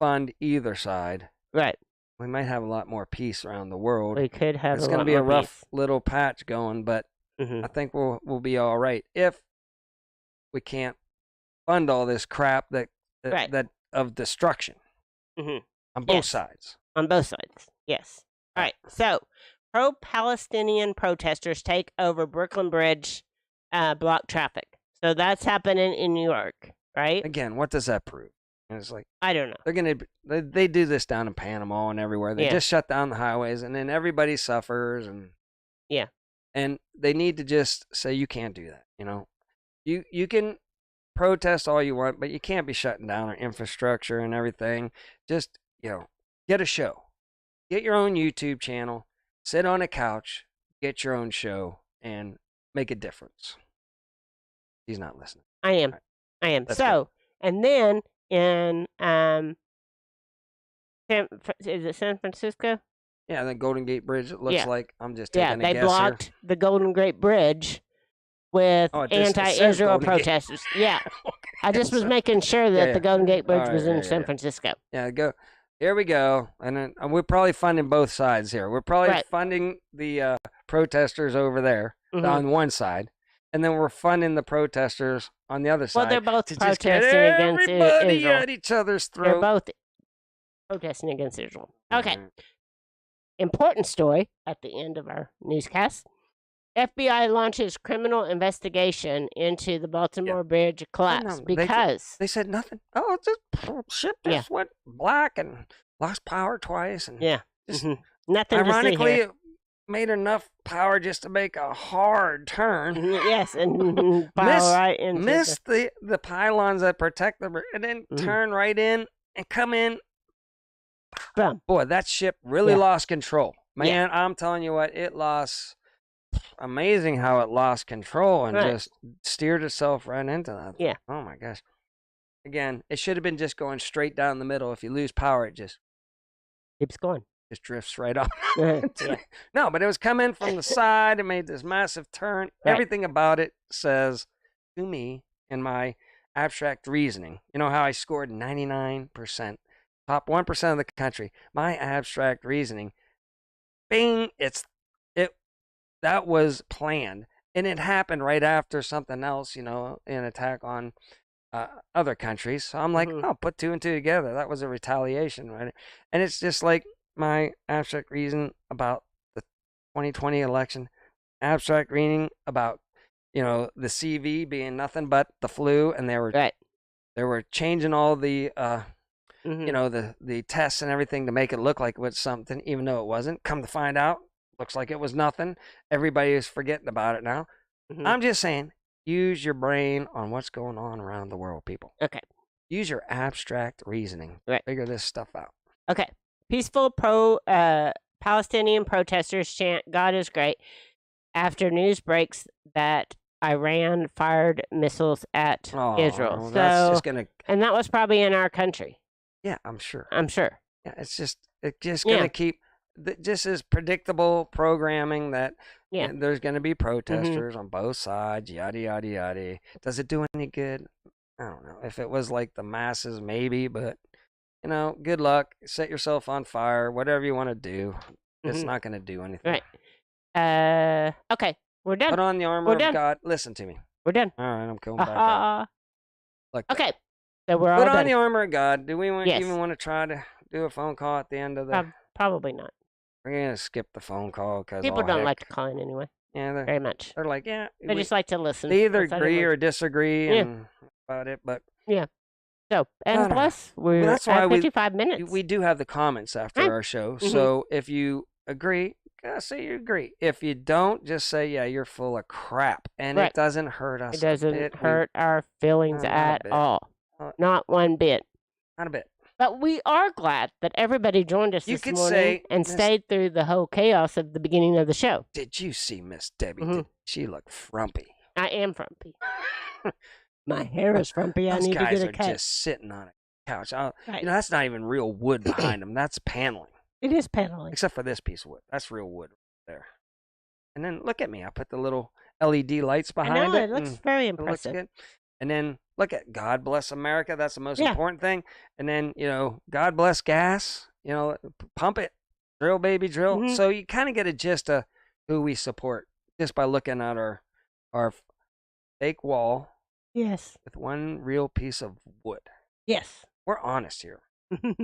fund either side. Right. We might have a lot more peace around the world. We could have. It's going to be a rough little patch going, but I think we'll be all right if we can't fund all this crap that of destruction on both sides. On both sides, yes. All right. So, pro-Palestinian protesters take over Brooklyn Bridge, block traffic. So that's happening in New York, right? Again, what does that prove? And it's like, I don't know. They do this down in Panama and everywhere. They just shut down the highways, and then everybody suffers. And they need to just say you can't do that. You can protest all you want, but you can't be shutting down our infrastructure and everything. Just get a show, get your own YouTube channel, sit on a couch, get your own show, and make a difference. He's not listening. I am. Right. I am. That's so, good. And then. In is it San Francisco? Yeah, the Golden Gate Bridge. It looks like I'm just taking a guess. Yeah, they blocked the Golden Gate Bridge with anti-Israel protesters. Yeah, I just was making sure that the Golden Gate Bridge was in San Francisco. Yeah, here we go, and then we're probably funding both sides here. We're probably funding the protesters over there on one side. And then we're funding the protesters on the other side. Well, they're both protesting against Israel. Everybody at each other's throat. They're both protesting against Israel. Okay. Important story at the end of our newscast. FBI launches criminal investigation into the Baltimore Bridge collapse because... They said nothing. Oh, ship just went black and lost power twice. And nothing ironically, to see here. Made enough power just to make a hard turn. Yes, and right into missed the pylons that protect the bridge, and then turn right in and come in. Boom. Boy, that ship really lost control. Man, I'm telling you what, it lost. Amazing how it lost control and just steered itself right into that. Yeah. Oh my gosh. Again, it should have been just going straight down the middle. If you lose power, it just keeps going. Just drifts right off. No, but it was coming from the side. It made this massive turn. Right. Everything about it says to me, in my abstract reasoning, you know how I scored 99%, top 1% of the country. My abstract reasoning, bing, that was planned. And it happened right after something else, an attack on other countries. So I'm like, oh, put two and two together. That was a retaliation, right? And it's just like my abstract reason about the 2020 election, abstract reading about, the CV being nothing but the flu, and they were changing all the the tests and everything to make it look like it was something, even though it wasn't. Come to find out, looks like it was nothing. Everybody is forgetting about it now. I'm just saying, use your brain on what's going on around the world, people. Okay. Use your abstract reasoning. Right. Figure this stuff out. Okay. Peaceful Palestinian protesters chant, "God is great," after news breaks that Iran fired missiles at Israel. So that's just gonna... And that was probably in our country. Yeah, I'm sure. Yeah, it's just gonna keep... Just as predictable programming that there's going to be protesters on both sides, yada, yada, yada. Does it do any good? I don't know. If it was like the masses, maybe, but, good luck. Set yourself on fire, whatever you want to do. It's not going to do anything. Right. Okay, we're done. Put on the armor of God. Listen to me. We're done. All right, I'm going back up. Like okay, so we're all Put done. on the armor of God. Do we even want to try to do a phone call at the end of the... Probably not. We're going to skip the phone call because people don't like to call in anyway. Yeah, very much. They're like, yeah. They just like to listen. They either agree or disagree about it, but... Yeah. So, and plus, we're at 55 minutes. We do have the comments after our show, so if you agree, say you agree. If you don't, just say, yeah, you're full of crap, and it doesn't hurt us. It doesn't hurt our feelings at all. Not one bit. Not a bit. But we are glad that everybody joined us this morning and stayed through the whole chaos of the beginning of the show. Did you see Miss Debbie? She looked frumpy. I am frumpy. My hair is frumpy. I need to get a cut. Those guys are just sitting on a couch. That's not even real wood behind them. That's paneling. It is paneling. Except for this piece of wood. That's real wood there. And then look at me. I put the little LED lights behind it. I know, it looks very impressive. It looks good. And then look at God Bless America. That's the most important thing. And then, God bless gas. Pump it. Drill, baby, drill. So you kind of get a gist of who we support just by looking at our fake wall. Yes. With one real piece of wood. Yes. We're honest here.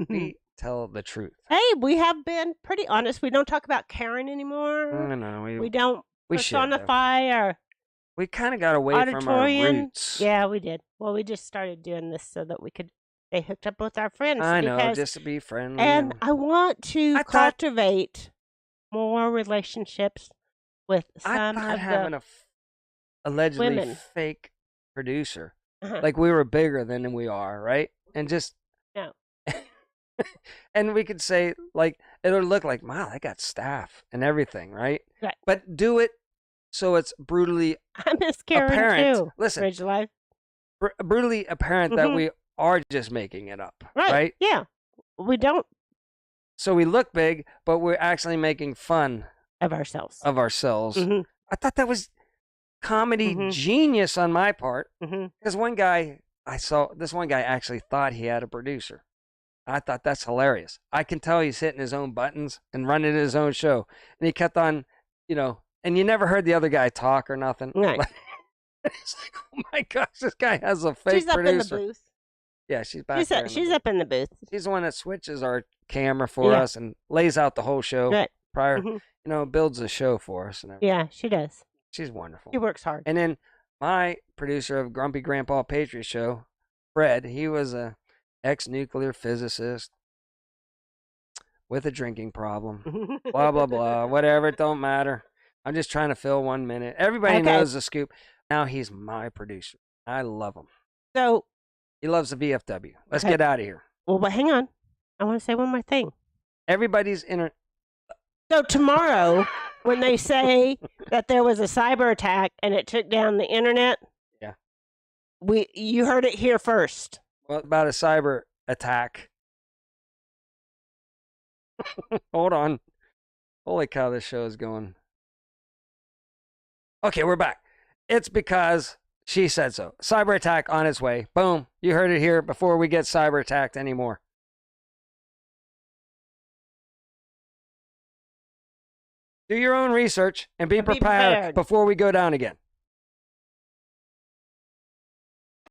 We tell the truth. Hey, we have been pretty honest. We don't talk about Karen anymore. No, we don't personify our... We kind of got away from our roots. Yeah, we did. Well, we just started doing this so that we could stay hooked up with our friends. I know, just to be friendly. And I want to cultivate more relationships with some of having the allegedly women. Fake producer, like we were bigger than we are, right? And just no. And we could say, like, it'll look like, wow, I got staff and everything, right? Right. But do it so it's brutally I miss Karen apparent. Too. Listen, Ridge Life. Brutally apparent that we are just making it up, right? Yeah, we don't. So we look big, but we're actually making fun of ourselves. I thought that was comedy genius on my part, because one guy actually thought he had a producer. I thought that's hilarious. I can tell he's hitting his own buttons and running his own show, and he kept on, and you never heard the other guy talk or nothing. Right. It's like, oh my gosh, this guy has a fake producer. She's up in the booth. Yeah, she's back there. She's up in the booth. She's the one that switches our camera for us and lays out the whole show prior. Builds the show for us and everything. Yeah, she does. She's wonderful. She works hard. And then my producer of Grumpy Grandpa Patriot Show, Fred, he was a ex-nuclear physicist with a drinking problem. Blah, blah, blah. Whatever, it don't matter. I'm just trying to fill 1 minute. Everybody knows the scoop. Now he's my producer. I love him. So he loves the VFW. Let's get out of here. Well, but hang on. I want to say one more thing. Everybody's So tomorrow, when they say that there was a cyber attack and it took down the internet, you heard it here first. Well, about a cyber attack. Hold on. Holy cow, this show is going. Okay, we're back. It's because she said so. Cyber attack on its way. Boom. You heard it here before we get cyber attacked anymore. Do your own research and be prepared before we go down again.